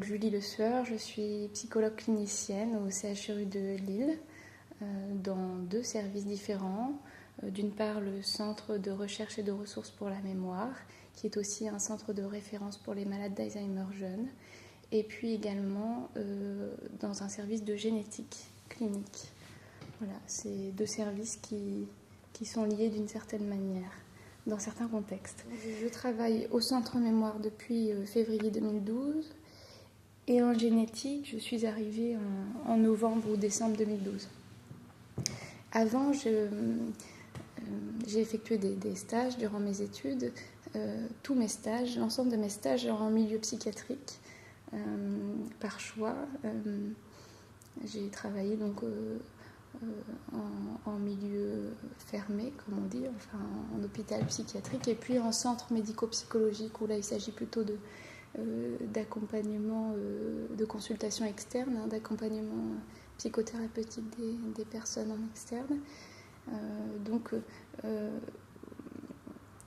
Julie Le Sueur, je suis psychologue clinicienne au CHRU de Lille, dans 2 services différents. D'une part, le Centre de recherche et de ressources pour la mémoire, qui est aussi un centre de référence pour les malades d'Alzheimer jeunes, et puis également dans un service de génétique clinique. Voilà, c'est 2 services qui sont liés d'une certaine manière, dans certains contextes. Je travaille au Centre Mémoire depuis février 2012. Et en génétique, je suis arrivée en novembre ou décembre 2012. Avant, j'ai effectué des stages durant mes études. Tous mes stages, l'ensemble de mes stages en milieu psychiatrique, par choix. J'ai travaillé donc en milieu fermé, comme on dit, enfin en hôpital psychiatrique, et puis en centre médico-psychologique, où là il s'agit plutôt d'accompagnement, de consultation externe, d'accompagnement psychothérapeutique des personnes en externe. Donc,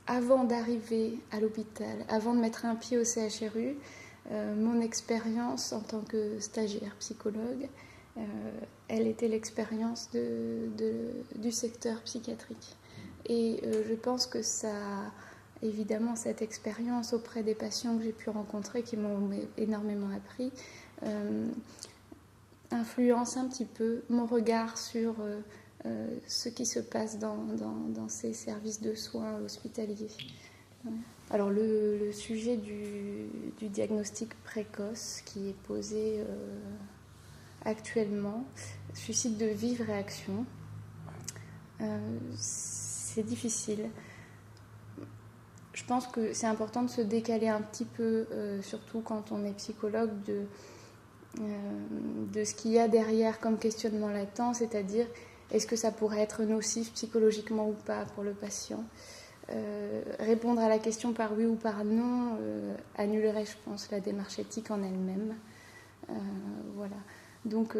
avant d'arriver à l'hôpital, avant de mettre un pied au CHRU, mon expérience en tant que stagiaire psychologue, elle était l'expérience du secteur psychiatrique. Et je pense que ça... Évidemment, cette expérience auprès des patients que j'ai pu rencontrer, qui m'ont énormément appris, influence un petit peu mon regard sur ce qui se passe dans ces services de soins hospitaliers. Alors, le sujet du diagnostic précoce qui est posé actuellement suscite de vives réactions. C'est difficile. Je pense que c'est important de se décaler un petit peu, surtout quand on est psychologue, de ce qu'il y a derrière comme questionnement latent, c'est-à-dire est-ce que ça pourrait être nocif psychologiquement ou pas pour le patient. Répondre à la question par oui ou par non annulerait, je pense, la démarche éthique en elle-même. Voilà. Donc,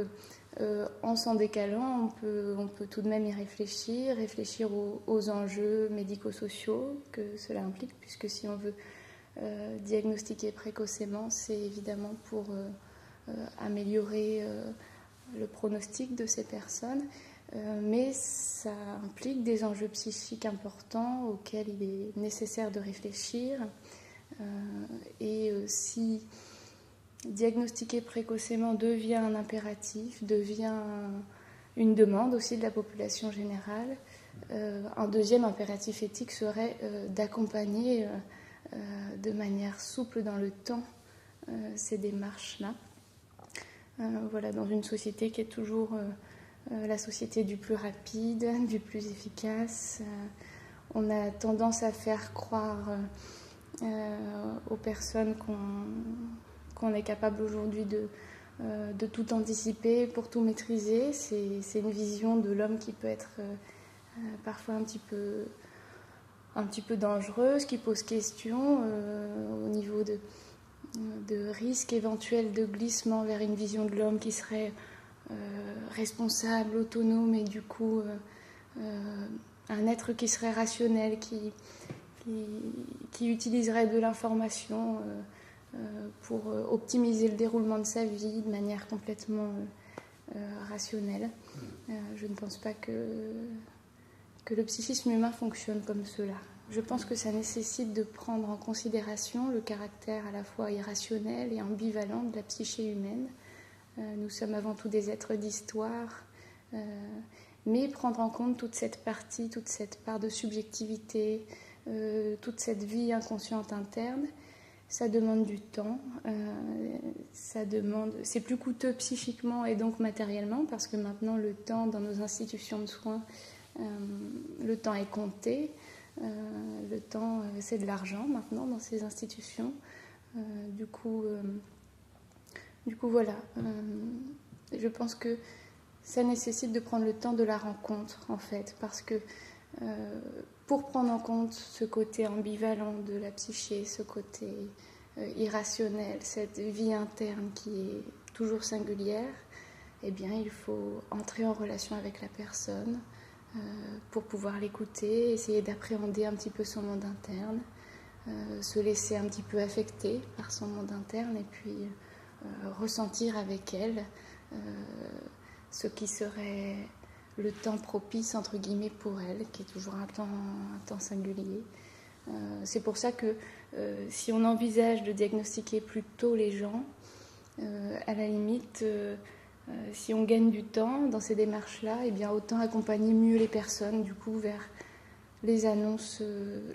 en s'en décalant, on peut tout de même y réfléchir aux enjeux médico-sociaux que cela implique, puisque si on veut diagnostiquer précocement, c'est évidemment pour améliorer le pronostic de ces personnes, mais ça implique des enjeux psychiques importants auxquels il est nécessaire de réfléchir. Et si diagnostiquer précocement devient un impératif, devient une demande aussi de la population générale. Un deuxième impératif éthique serait d'accompagner de manière souple dans le temps ces démarches-là. Voilà, dans une société qui est toujours la société du plus rapide, du plus efficace. On a tendance à faire croire aux personnes qu'on est capable aujourd'hui de tout anticiper, pour tout maîtriser. C'est une vision de l'homme qui peut être parfois un petit peu dangereuse, qui pose question au niveau de risques éventuels de glissement vers une vision de l'homme qui serait responsable, autonome, et du coup un être qui serait rationnel, qui utiliserait de l'information pour optimiser le déroulement de sa vie de manière complètement rationnelle. Je ne pense pas que le psychisme humain fonctionne comme cela. Je pense que ça nécessite de prendre en considération le caractère à la fois irrationnel et ambivalent de la psyché humaine. Nous sommes avant tout des êtres d'histoire, mais prendre en compte toute cette partie, toute cette part de subjectivité, toute cette vie inconsciente interne, ça demande du temps, c'est plus coûteux psychiquement et donc matériellement, parce que maintenant le temps dans nos institutions de soins, le temps est compté, le temps c'est de l'argent maintenant dans ces institutions. Du coup voilà, je pense que ça nécessite de prendre le temps de la rencontre en fait, parce que pour prendre en compte ce côté ambivalent de la psyché, ce côté irrationnel, cette vie interne qui est toujours singulière, eh bien il faut entrer en relation avec la personne pour pouvoir l'écouter, essayer d'appréhender un petit peu son monde interne, se laisser un petit peu affecter par son monde interne, et puis ressentir avec elle ce qui serait le temps propice, entre guillemets, pour elle, qui est toujours un temps singulier. C'est pour ça que si on envisage de diagnostiquer plus tôt les gens, à la limite, si on gagne du temps dans ces démarches-là, eh bien autant accompagner mieux les personnes, du coup, vers les annonces,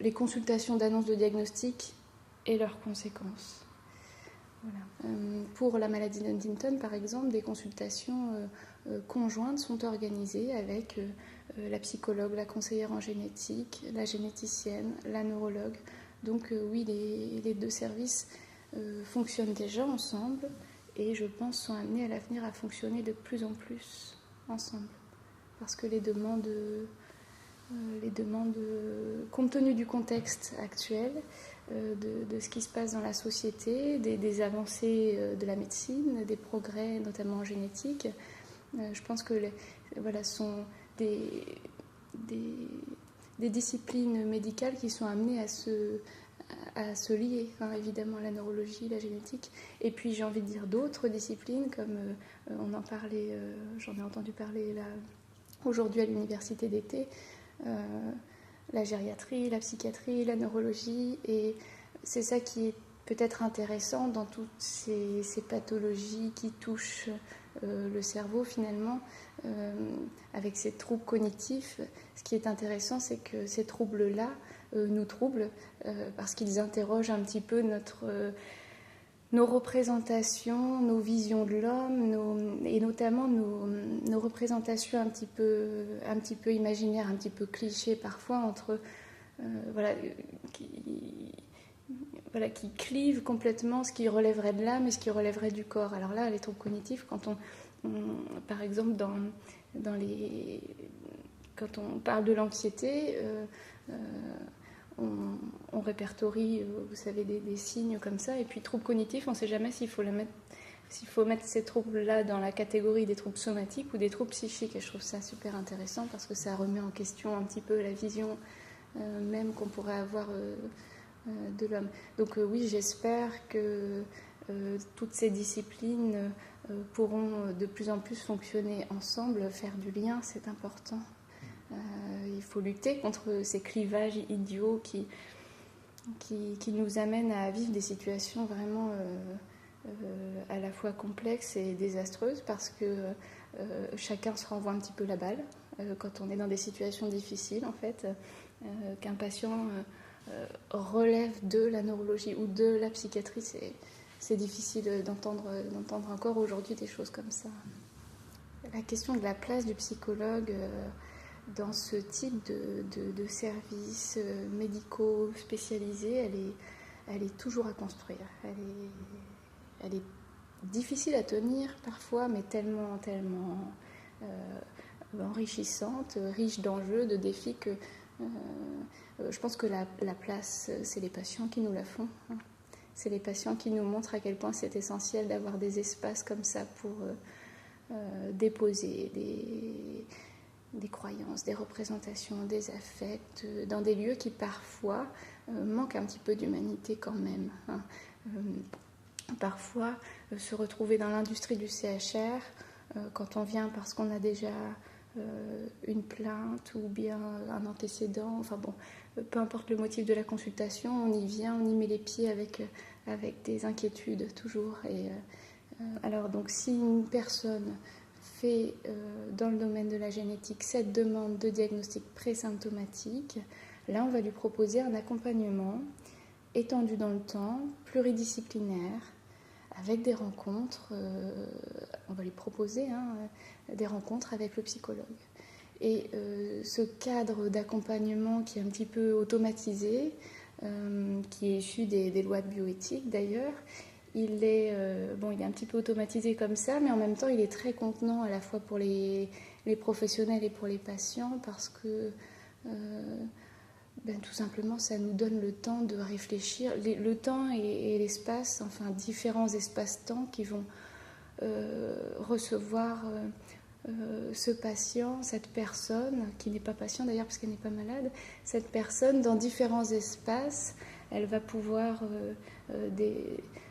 les consultations d'annonces de diagnostic et leurs conséquences. Voilà. Pour la maladie d'Huntington, par exemple, des consultations conjointes sont organisées avec la psychologue, la conseillère en génétique, la généticienne, la neurologue. Donc oui, les deux services fonctionnent déjà ensemble et je pense sont amenés à l'avenir à fonctionner de plus en plus ensemble. Parce que les demandes, compte tenu du contexte actuel, de ce qui se passe dans la société, des avancées de la médecine, des progrès notamment en génétique, je pense que sont des disciplines médicales qui sont amenées à se lier, hein, évidemment la neurologie, la génétique, et puis j'ai envie de dire d'autres disciplines comme on en parlait, j'en ai entendu parler là aujourd'hui à l'université d'été, la gériatrie, la psychiatrie, la neurologie, et c'est ça qui est peut-être intéressant dans toutes ces pathologies qui touchent le cerveau finalement, avec ces troubles cognitifs. Ce qui est intéressant, c'est que ces troubles-là nous troublent parce qu'ils interrogent un petit peu nos représentations, nos visions de l'homme, et notamment nos représentations un petit peu imaginaires, un petit peu clichés parfois, entre qui clivent complètement ce qui relèverait de l'âme et ce qui relèverait du corps. Alors là, les troubles cognitifs, quand par exemple quand on parle de l'anxiété, on répertorie, vous savez, des signes comme ça, et puis troubles cognitifs, on ne sait jamais s'il faut mettre ces troubles-là dans la catégorie des troubles somatiques ou des troubles psychiques, et je trouve ça super intéressant parce que ça remet en question un petit peu la vision même qu'on pourrait avoir de l'homme. Donc oui, j'espère que toutes ces disciplines pourront de plus en plus fonctionner ensemble, faire du lien, c'est important. Il faut lutter contre ces clivages idiots qui nous amènent à vivre des situations vraiment à la fois complexes et désastreuses, parce que chacun se renvoie un petit peu la balle quand on est dans des situations difficiles, en fait, qu'un patient relève de la neurologie ou de la psychiatrie, c'est difficile d'entendre encore aujourd'hui des choses comme ça. La question de la place du psychologue dans ce type de services médicaux spécialisés, elle est toujours à construire. Elle est difficile à tenir parfois, mais tellement enrichissante, riche d'enjeux, de défis, que je pense que la place, c'est les patients qui nous la font. Hein. C'est les patients qui nous montrent à quel point c'est essentiel d'avoir des espaces comme ça pour déposer des croyances, des représentations, des affects, dans des lieux qui parfois manquent un petit peu d'humanité quand même. Hein. Parfois, se retrouver dans l'industrie du CHR, quand on vient parce qu'on a déjà une plainte ou bien un antécédent, enfin bon, peu importe le motif de la consultation, on y vient, on y met les pieds avec des inquiétudes toujours. Et alors donc si une personne fait dans le domaine de la génétique cette demande de diagnostic présymptomatique, là on va lui proposer un accompagnement étendu dans le temps, pluridisciplinaire, avec des rencontres, on va lui proposer des rencontres avec le psychologue. Et ce cadre d'accompagnement qui est un petit peu automatisé, qui est issu des lois de bioéthique d'ailleurs, il est un petit peu automatisé comme ça, mais en même temps il est très contenant à la fois pour les professionnels et pour les patients, parce que tout simplement ça nous donne le temps de réfléchir, le temps et l'espace, enfin différents espaces-temps qui vont recevoir ce patient, cette personne, qui n'est pas patient d'ailleurs parce qu'elle n'est pas malade, cette personne dans différents espaces. Elle va pouvoir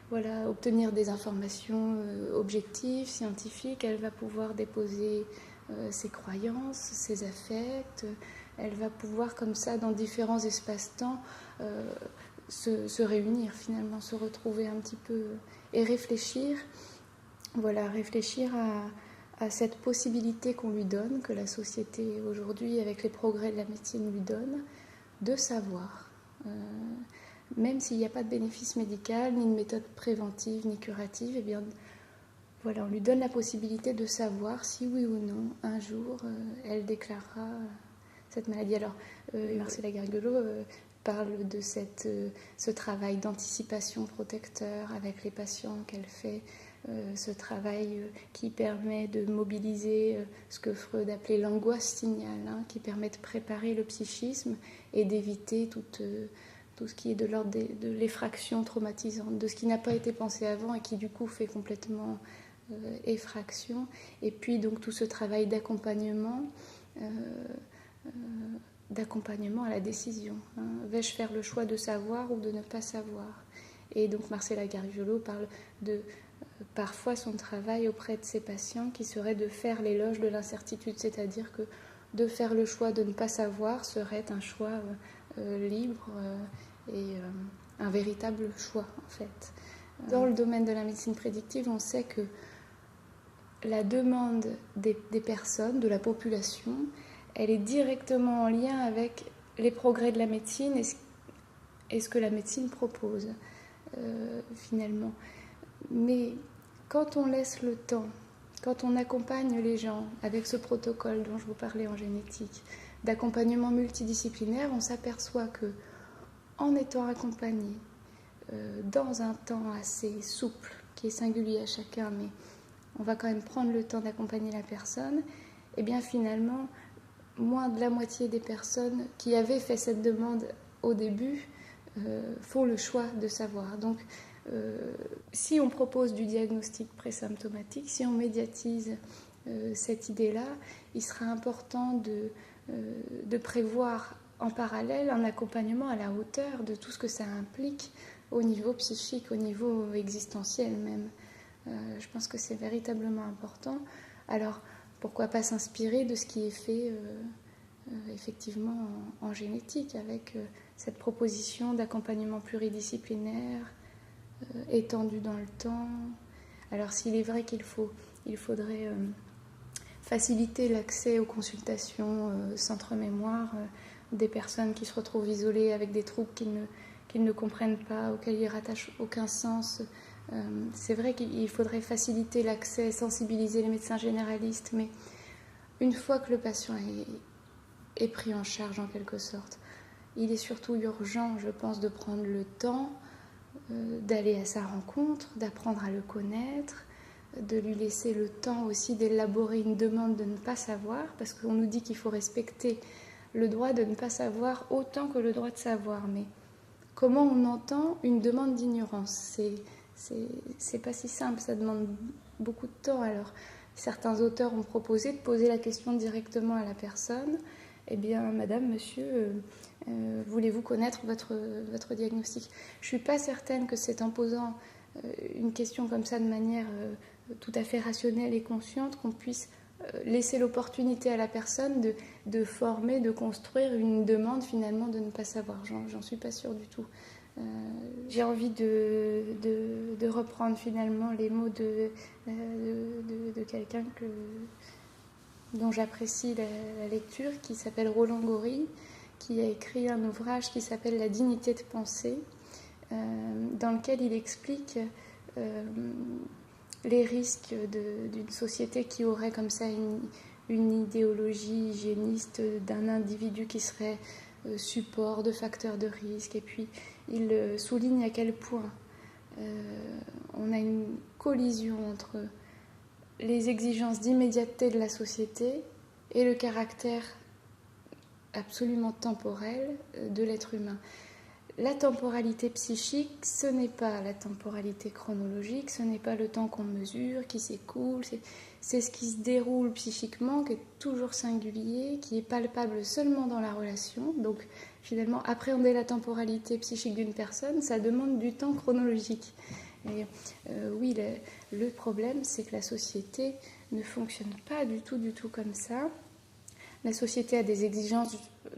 voilà, obtenir des informations objectives, scientifiques. Elle va pouvoir déposer ses croyances, ses affects. Elle va pouvoir, comme ça, dans différents espaces-temps, se réunir finalement, se retrouver un petit peu et réfléchir. Voilà, réfléchir à cette possibilité qu'on lui donne, que la société aujourd'hui, avec les progrès de la médecine, lui donne, de savoir. Même s'il n'y a pas de bénéfice médical, ni de méthode préventive, ni curative, eh bien, voilà, on lui donne la possibilité de savoir si oui ou non, un jour, elle déclarera cette maladie. Alors, Marcela Gargiulo parle de ce travail d'anticipation protecteur avec les patients qu'elle fait, ce travail qui permet de mobiliser ce que Freud appelait l'angoisse signale, qui permet de préparer le psychisme et d'éviter tout ce qui est de l'ordre de l'effraction traumatisante, de ce qui n'a pas été pensé avant et qui du coup fait complètement effraction. Et puis donc tout ce travail d'accompagnement à la décision. Vais-je faire le choix de savoir ou de ne pas savoir? Et donc Marcela Gargiulo parle de parfois son travail auprès de ses patients qui serait de faire l'éloge de l'incertitude, c'est-à-dire que de faire le choix de ne pas savoir serait un choix libre et un véritable choix en fait. Dans le domaine de la médecine prédictive, on sait que la demande des personnes, de la population, elle est directement en lien avec les progrès de la médecine et ce que la médecine propose finalement. Mais quand on laisse le temps, quand on accompagne les gens avec ce protocole dont je vous parlais en génétique, d'accompagnement multidisciplinaire, on s'aperçoit que en étant accompagné dans un temps assez souple, qui est singulier à chacun, mais on va quand même prendre le temps d'accompagner la personne, et bien finalement, moins de la moitié des personnes qui avaient fait cette demande au début font le choix de savoir. Donc, si on propose du diagnostic présymptomatique, si on médiatise cette idée-là, il sera important de prévoir en parallèle un accompagnement à la hauteur de tout ce que ça implique au niveau psychique, au niveau existentiel même. Je pense que c'est véritablement important. Alors, pourquoi pas s'inspirer de ce qui est fait effectivement en génétique, avec cette proposition d'accompagnement pluridisciplinaire, étendu dans le temps. Alors s'il est vrai qu'il faudrait faciliter l'accès aux consultations centre mémoire des personnes qui se retrouvent isolées avec des troubles qu'ils ne comprennent pas, auxquels ils rattachent aucun sens. C'est vrai qu'il faudrait faciliter l'accès, sensibiliser les médecins généralistes, mais une fois que le patient est pris en charge en quelque sorte, il est surtout urgent, je pense, de prendre le temps d'aller à sa rencontre, d'apprendre à le connaître, de lui laisser le temps aussi d'élaborer une demande de ne pas savoir, parce qu'on nous dit qu'il faut respecter le droit de ne pas savoir autant que le droit de savoir. Mais comment on entend une demande d'ignorance? C'est pas si simple, ça demande beaucoup de temps. Alors, certains auteurs ont proposé de poser la question directement à la personne. Eh bien, madame, monsieur, voulez-vous connaître votre diagnostic? Je ne suis pas certaine que c'est en posant une question comme ça de manière tout à fait rationnelle et consciente qu'on puisse laisser l'opportunité à la personne de former, de construire une demande finalement de ne pas savoir. J'en suis pas sûre du tout. J'ai envie de reprendre finalement les mots de quelqu'un dont j'apprécie la lecture, qui s'appelle Roland Gori, qui a écrit un ouvrage qui s'appelle La dignité de penser, dans lequel il explique les risques d'une société qui aurait comme ça une idéologie hygiéniste d'un individu qui serait support de facteurs de risque. Et puis il souligne à quel point on a une collision entre les exigences d'immédiateté de la société et le caractère absolument temporel de l'être humain. La temporalité psychique, ce n'est pas la temporalité chronologique, ce n'est pas le temps qu'on mesure, qui s'écoule, c'est ce qui se déroule psychiquement, qui est toujours singulier, qui est palpable seulement dans la relation. Donc finalement, appréhender la temporalité psychique d'une personne, ça demande du temps chronologique. Et oui, le problème, c'est que la société ne fonctionne pas du tout comme ça. La société a des exigences,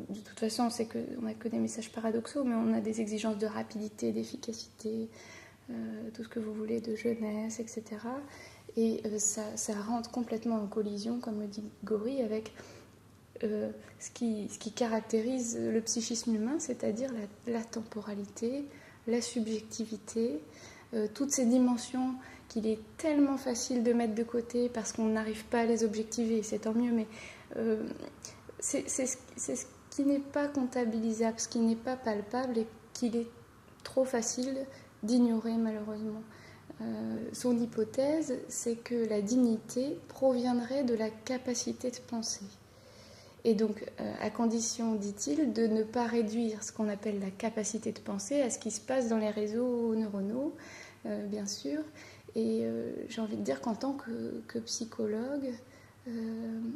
de toute façon, on sait qu'on n'a que des messages paradoxaux, mais on a des exigences de rapidité, d'efficacité, tout ce que vous voulez, de jeunesse, etc. Et ça rentre complètement en collision, comme le dit Gori, avec ce qui caractérise le psychisme humain, c'est-à-dire la temporalité, la subjectivité, toutes ces dimensions qu'il est tellement facile de mettre de côté parce qu'on n'arrive pas à les objectiver, c'est tant mieux, mais c'est ce qui n'est pas comptabilisable, ce qui n'est pas palpable et qu'il est trop facile d'ignorer malheureusement. Son hypothèse, c'est que la dignité proviendrait de la capacité de penser. Et donc, à condition, dit-il, de ne pas réduire ce qu'on appelle la capacité de penser à ce qui se passe dans les réseaux neuronaux, bien sûr. Et j'ai envie de dire qu'en tant que psychologue,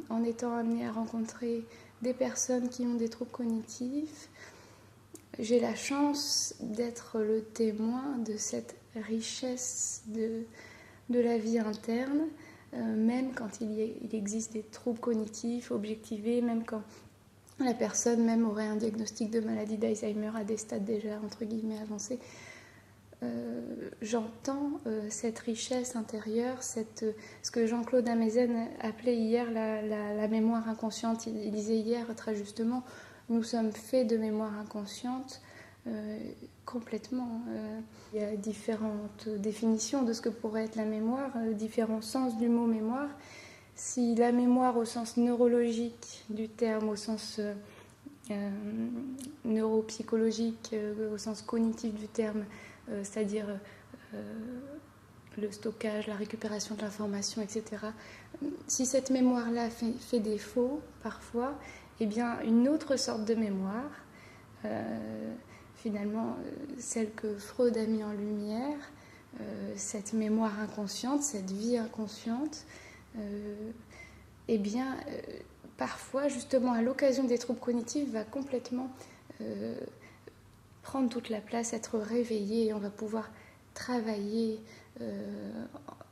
en étant amenée à rencontrer des personnes qui ont des troubles cognitifs, j'ai la chance d'être le témoin de cette richesse de la vie interne, même quand il existe des troubles cognitifs objectivés, même quand la personne même aurait un diagnostic de maladie d'Alzheimer à des stades déjà entre guillemets avancés. J'entends cette richesse intérieure, ce que Jean-Claude Amezen appelait hier la mémoire inconsciente. Il disait hier très justement, nous sommes faits de mémoire inconsciente complètement. Il y a différentes définitions de ce que pourrait être la mémoire, différents sens du mot mémoire. Si la mémoire au sens neurologique du terme, au sens neuropsychologique, au sens cognitif du terme, c'est-à-dire le stockage, la récupération de l'information, etc. Si cette mémoire-là fait défaut, parfois, eh bien, une autre sorte de mémoire, finalement, celle que Freud a mis en lumière, cette mémoire inconsciente, cette vie inconsciente, eh bien, parfois, justement, à l'occasion des troubles cognitifs, va complètement prendre toute la place, être réveillée, et on va pouvoir travailler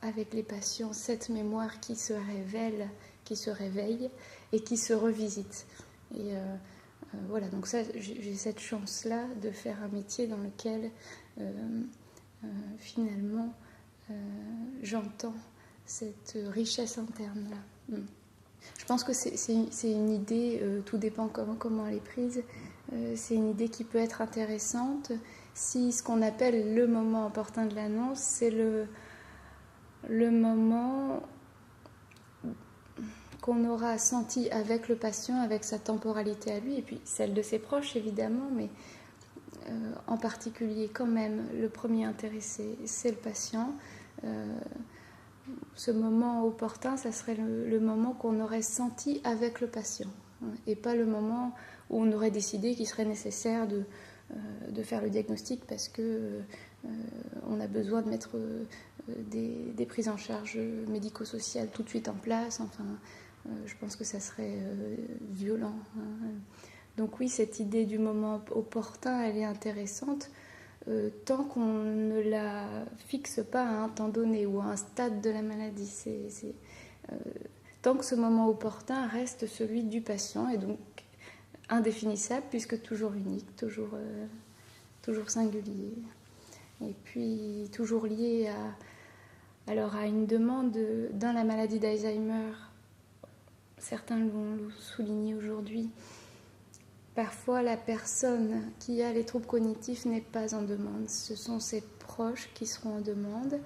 avec les patients cette mémoire qui se révèle, qui se réveille et qui se revisite. Et voilà, donc ça, j'ai cette chance-là de faire un métier dans lequel finalement j'entends cette richesse interne-là. Je pense que c'est une idée, tout dépend comment elle est prise, c'est une idée qui peut être intéressante si ce qu'on appelle le moment opportun de l'annonce, c'est le moment qu'on aura senti avec le patient, avec sa temporalité à lui, et puis celle de ses proches évidemment, mais en particulier quand même le premier intéressé, c'est le patient. Ce moment opportun, ça serait le moment qu'on aurait senti avec le patient, et pas le moment où on aurait décidé qu'il serait nécessaire de faire le diagnostic parce que on a besoin de mettre des prises en charge médico-sociales tout de suite en place. Enfin, je pense que ça serait violent. Donc oui, cette idée du moment opportun, elle est intéressante tant qu'on ne la fixe pas à un temps donné ou à un stade de la maladie. Tant que ce moment opportun reste celui du patient et donc indéfinissable puisque toujours unique, toujours singulier. Et puis toujours lié à une demande dans la maladie d'Alzheimer. Certains l'ont souligné aujourd'hui. Parfois, la personne qui a les troubles cognitifs n'est pas en demande. Ce sont ses proches qui seront en demande.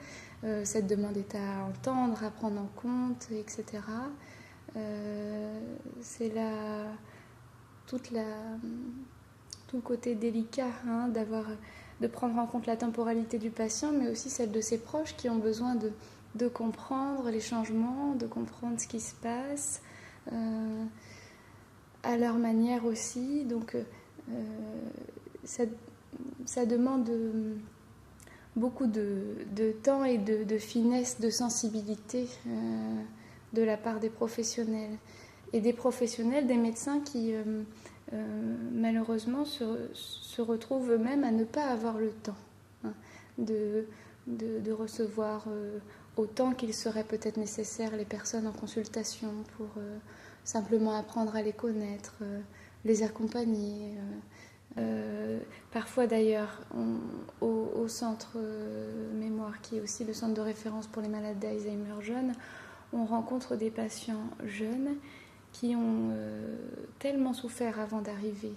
Cette demande est à entendre, à prendre en compte, etc. C'est tout le côté délicat de prendre en compte la temporalité du patient, mais aussi celle de ses proches qui ont besoin de comprendre les changements, de comprendre ce qui se passe. À leur manière aussi, donc ça demande beaucoup de temps et de finesse, de sensibilité de la part des professionnels. Et des professionnels, des médecins qui malheureusement se retrouvent eux-mêmes à ne pas avoir le temps de de recevoir autant qu'il serait peut-être nécessaire les personnes en consultation pour simplement apprendre à les connaître, les accompagner. Parfois d'ailleurs, au centre mémoire, qui est aussi le centre de référence pour les malades d'Alzheimer jeunes, on rencontre des patients jeunes qui ont tellement souffert avant d'arriver,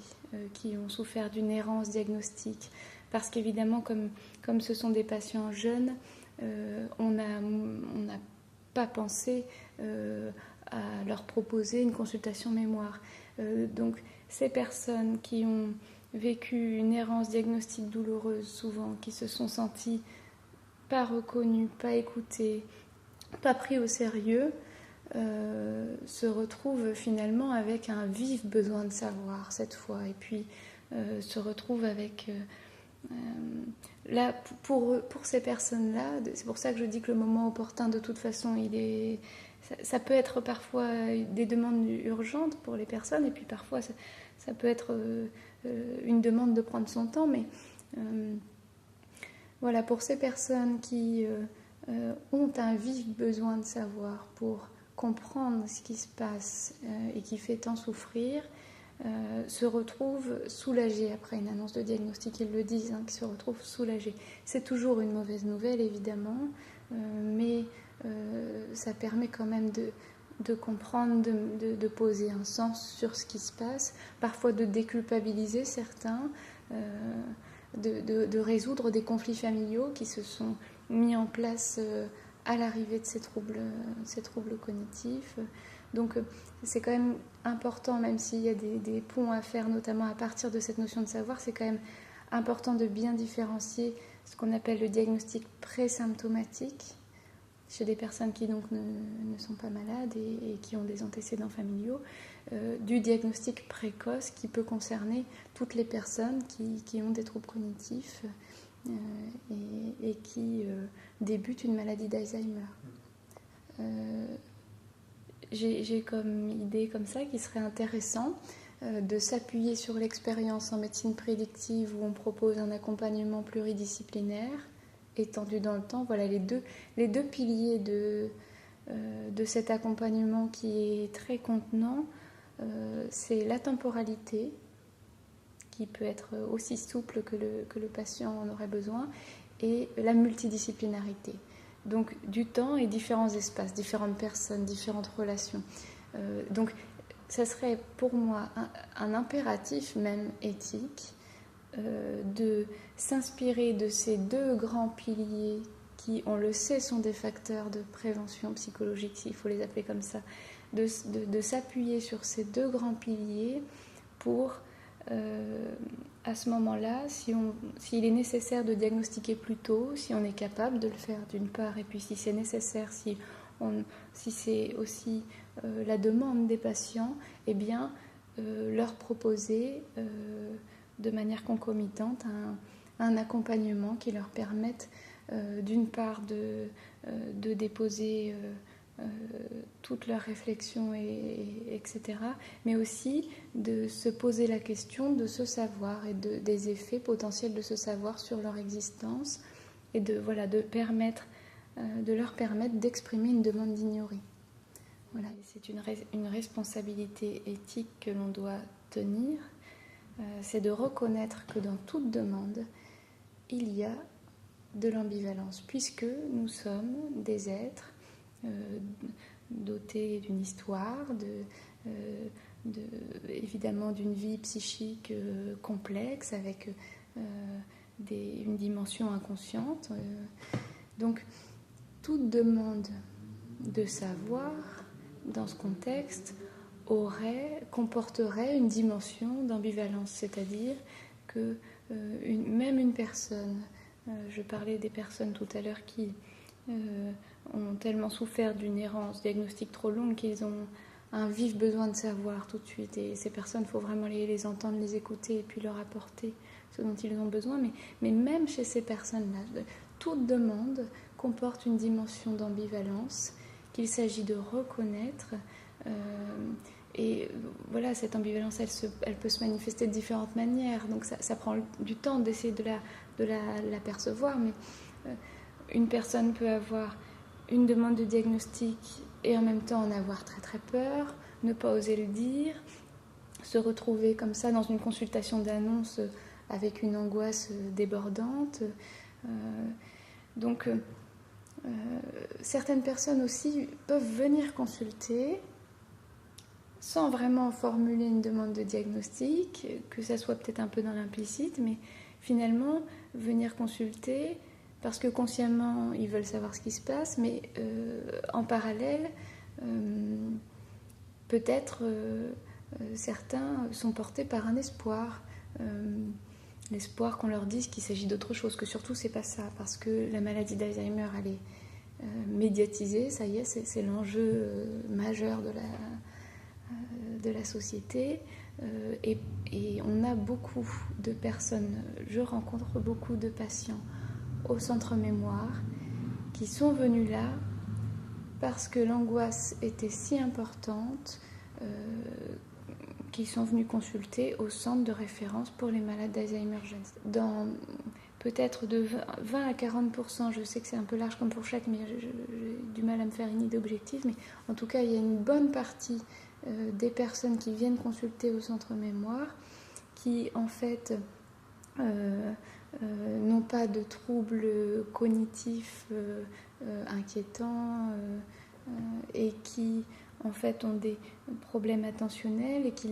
qui ont souffert d'une errance diagnostique, parce qu'évidemment, comme ce sont des patients jeunes, on n'a pas pensé à leur proposer une consultation mémoire. Donc ces personnes qui ont vécu une errance diagnostique douloureuse souvent, qui se sont senties pas reconnues, pas écoutées, pas pris au sérieux, se retrouvent finalement avec un vif besoin de savoir cette fois, et puis se retrouvent avec là pour ces personnes-là, c'est pour ça que je dis que le moment opportun de toute façon ça peut être parfois des demandes urgentes pour les personnes, et puis parfois ça peut être une demande de prendre son temps, mais voilà, pour ces personnes qui ont un vif besoin de savoir pour comprendre ce qui se passe et qui fait tant souffrir, se retrouvent soulagés après une annonce de diagnostic, ils le disent, qui se retrouvent soulagés. C'est toujours une mauvaise nouvelle, évidemment, mais ça permet quand même de comprendre, de poser un sens sur ce qui se passe, parfois de déculpabiliser certains, de résoudre des conflits familiaux qui se sont mis en place à l'arrivée de ces troubles cognitifs. Donc c'est quand même important, même s'il y a des ponts à faire, notamment à partir de cette notion de savoir, c'est quand même important de bien différencier ce qu'on appelle le diagnostic présymptomatique chez des personnes qui donc ne sont pas malades et qui ont des antécédents familiaux, du diagnostic précoce qui peut concerner toutes les personnes qui ont des troubles cognitifs et qui débutent une maladie d'Alzheimer. J'ai comme idée comme ça qu'il serait intéressant de s'appuyer sur l'expérience en médecine prédictive où on propose un accompagnement pluridisciplinaire étendu dans le temps. Voilà les deux piliers de cet accompagnement qui est très contenant. C'est la temporalité, qui peut être aussi souple que le patient en aurait besoin, et la multidisciplinarité. Donc du temps et différents espaces, différentes personnes, différentes relations. Donc ça serait pour moi un impératif même éthique de s'inspirer de ces deux grands piliers qui, on le sait, sont des facteurs de prévention psychologique, s'il faut les appeler comme ça, de s'appuyer sur ces deux grands piliers pour, à ce moment-là, s'il est nécessaire de diagnostiquer plus tôt, si on est capable de le faire d'une part, et puis si c'est nécessaire, si c'est aussi la demande des patients, eh bien, leur proposer de manière concomitante un accompagnement qui leur permette d'une part de déposer toutes leurs réflexions, etc., mais aussi de se poser la question de ce savoir et des effets potentiels de ce savoir sur leur existence, et de leur permettre d'exprimer une demande d'ignorer. Voilà, c'est une responsabilité éthique que l'on doit tenir. C'est de reconnaître que dans toute demande, il y a de l'ambivalence, puisque nous sommes des êtres dotés d'une histoire, évidemment d'une vie psychique complexe, avec une dimension inconsciente. Donc, toute demande de savoir, dans ce contexte, comporterait une dimension d'ambivalence, c'est-à-dire que même une personne, je parlais des personnes tout à l'heure qui ont tellement souffert d'une errance diagnostique trop longue qu'ils ont un vif besoin de savoir tout de suite, et ces personnes, il faut vraiment les entendre, les écouter et puis leur apporter ce dont ils ont besoin, mais même chez ces personnes-là, toute demande comporte une dimension d'ambivalence qu'il s'agit de reconnaître. Et voilà, cette ambivalence, elle peut se manifester de différentes manières. Donc ça prend du temps d'essayer de la percevoir, mais une personne peut avoir une demande de diagnostic et en même temps en avoir très très peur, ne pas oser le dire, se retrouver comme ça dans une consultation d'annonce avec une angoisse débordante. Donc, certaines personnes aussi peuvent venir consulter sans vraiment formuler une demande de diagnostic, que ça soit peut-être un peu dans l'implicite, mais finalement venir consulter parce que consciemment ils veulent savoir ce qui se passe, mais en parallèle, peut-être certains sont portés par un espoir. L'espoir qu'on leur dise qu'il s'agit d'autre chose, que surtout c'est pas ça, parce que la maladie d'Alzheimer elle est médiatisée, ça y est, c'est l'enjeu majeur de la société, et on a beaucoup de personnes, je rencontre beaucoup de patients au centre mémoire qui sont venus là parce que l'angoisse était si importante, qui sont venus consulter au centre de référence pour les malades d'Alzheimer jeunes. Dans peut-être de 20 à 40%, je sais que c'est un peu large comme fourchette, mais j'ai du mal à me faire une idée objective, mais en tout cas, il y a une bonne partie des personnes qui viennent consulter au centre mémoire qui, en fait, n'ont pas de troubles cognitifs inquiétants et qui en fait ont des problèmes attentionnels et qui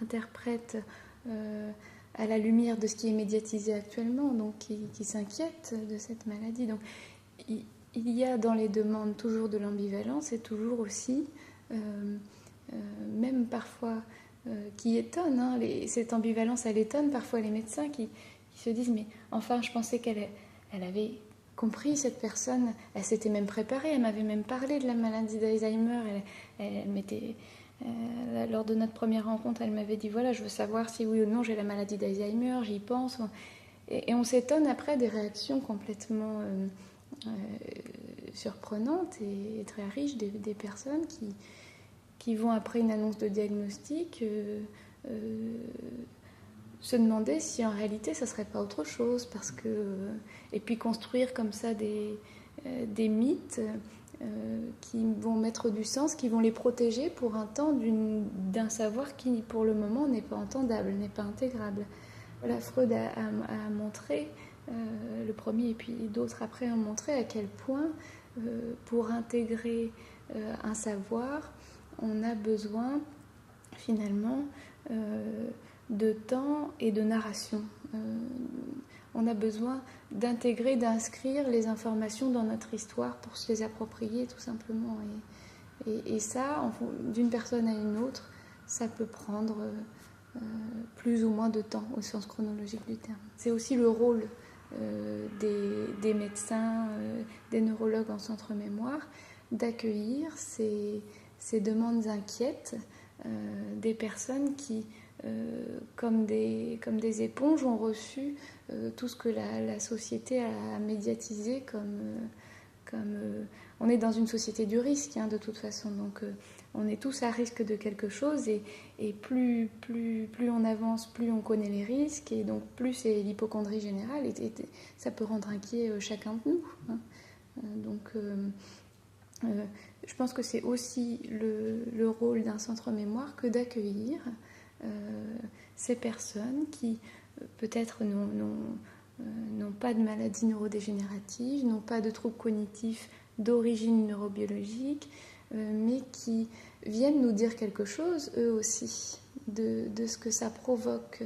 l'interprètent à la lumière de ce qui est médiatisé actuellement, donc qui s'inquiètent de cette maladie. Donc il y a dans les demandes toujours de l'ambivalence et toujours aussi, même parfois, qui étonne, hein, cette ambivalence, elle étonne parfois les médecins qui se disent mais enfin je pensais qu'elle avait compris, cette personne, elle s'était même préparée, elle m'avait même parlé de la maladie d'Alzheimer, elle m'était, lors de notre première rencontre, elle m'avait dit voilà, je veux savoir si oui ou non j'ai la maladie d'Alzheimer, j'y pense, et on s'étonne après des réactions complètement surprenantes et très riches des personnes qui vont après une annonce de diagnostic se demander si en réalité ça serait pas autre chose, parce que et puis construire comme ça des mythes qui vont mettre du sens, qui vont les protéger pour un temps d'un savoir qui pour le moment n'est pas entendable, n'est pas intégrable. Voilà, Freud a montré, le premier et puis d'autres après ont montré à quel point pour intégrer un savoir on a besoin finalement de temps et de narration. On a besoin d'intégrer, d'inscrire les informations dans notre histoire pour se les approprier tout simplement. Et ça, d'une personne à une autre, ça peut prendre plus ou moins de temps au sens chronologique du terme. C'est aussi le rôle des médecins, des neurologues en centre mémoire, d'accueillir ces demandes inquiètes des personnes qui, comme des éponges, ont reçu tout ce que la société a médiatisé comme on est dans une société du risque, hein, de toute façon, donc on est tous à risque de quelque chose, et plus on avance, plus on connaît les risques, et donc plus c'est l'hypocondrie générale, et ça peut rendre inquiet chacun de nous, hein. Donc je pense que c'est aussi le rôle d'un centre mémoire que d'accueillir ces personnes qui peut-être n'ont pas de maladie neurodégénérative, n'ont pas de troubles cognitifs d'origine neurobiologique, mais qui viennent nous dire quelque chose, eux aussi, de ce que ça provoque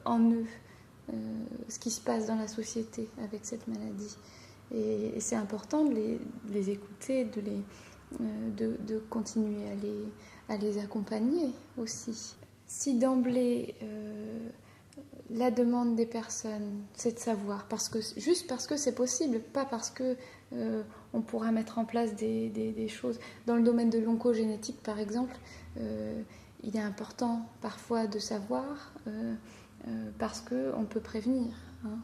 en eux, ce qui se passe dans la société avec cette maladie. Et c'est important de les écouter, de continuer à les accompagner aussi. Si d'emblée, la demande des personnes, c'est de savoir, juste parce que c'est possible, pas parce que on pourra mettre en place des choses. Dans le domaine de l'oncogénétique, par exemple, il est important parfois de savoir parce qu'on peut prévenir, hein,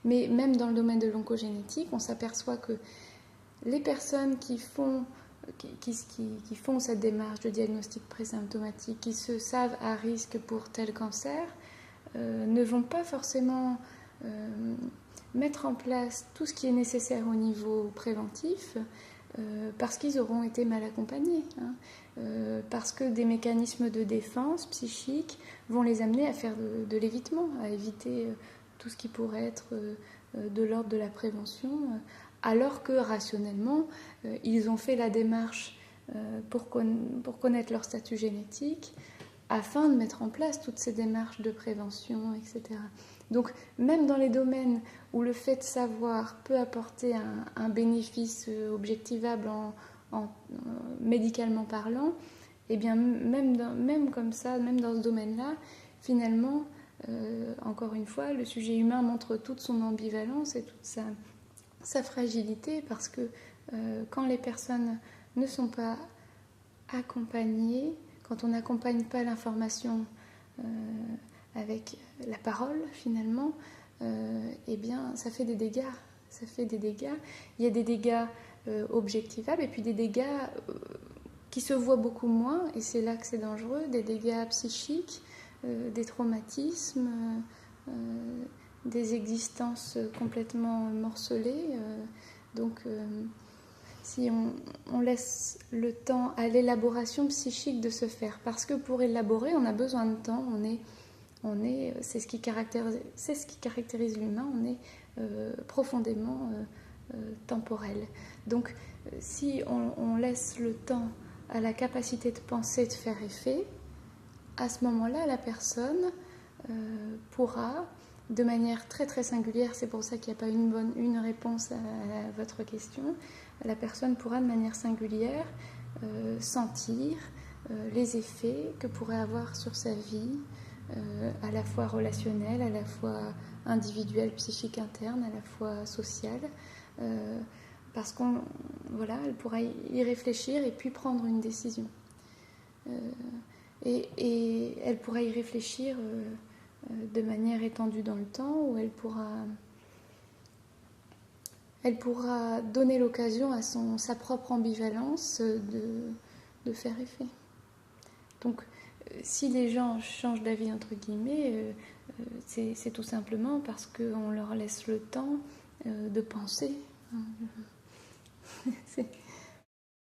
mais même dans le domaine de l'oncogénétique, on s'aperçoit que les personnes qui font cette démarche de diagnostic présymptomatique, qui se savent à risque pour tel cancer, ne vont pas forcément mettre en place tout ce qui est nécessaire au niveau préventif, parce qu'ils auront été mal accompagnés, hein, parce que des mécanismes de défense psychique vont les amener à faire de l'évitement, à éviter tout ce qui pourrait être de l'ordre de la prévention, alors que rationnellement, ils ont fait la démarche pour connaître leur statut génétique, afin de mettre en place toutes ces démarches de prévention, etc. Donc, même dans les domaines où le fait de savoir peut apporter un bénéfice objectivable médicalement parlant, eh bien, même comme ça, même dans ce domaine-là, finalement, encore une fois, le sujet humain montre toute son ambivalence et toute sa fragilité, parce que quand les personnes ne sont pas accompagnées, quand on n'accompagne pas l'information avec la parole, finalement, eh bien, ça fait des dégâts. Ça fait des dégâts. Il y a des dégâts objectivables et puis des dégâts qui se voient beaucoup moins, et c'est là que c'est dangereux, des dégâts psychiques, des traumatismes, des existences complètement morcelées. Donc, si on laisse le temps à l'élaboration psychique de se faire, parce que pour élaborer, on a besoin de temps, c'est ce qui caractérise l'humain, on est profondément temporel. Donc, si on laisse le temps à la capacité de penser, de faire effet, à ce moment-là, la personne pourra, de manière très très singulière, c'est pour ça qu'il n'y a pas une réponse à votre question, la personne pourra de manière singulière sentir les effets que pourrait avoir sur sa vie, à la fois relationnelle, à la fois individuelle, psychique interne, à la fois sociale, parce elle pourra y réfléchir et puis prendre une décision. Et elle pourra y réfléchir de manière étendue dans le temps, où elle pourra donner l'occasion à sa propre ambivalence de faire effet. Donc, si les gens changent d'avis, entre guillemets, c'est tout simplement parce qu'on leur laisse le temps de penser.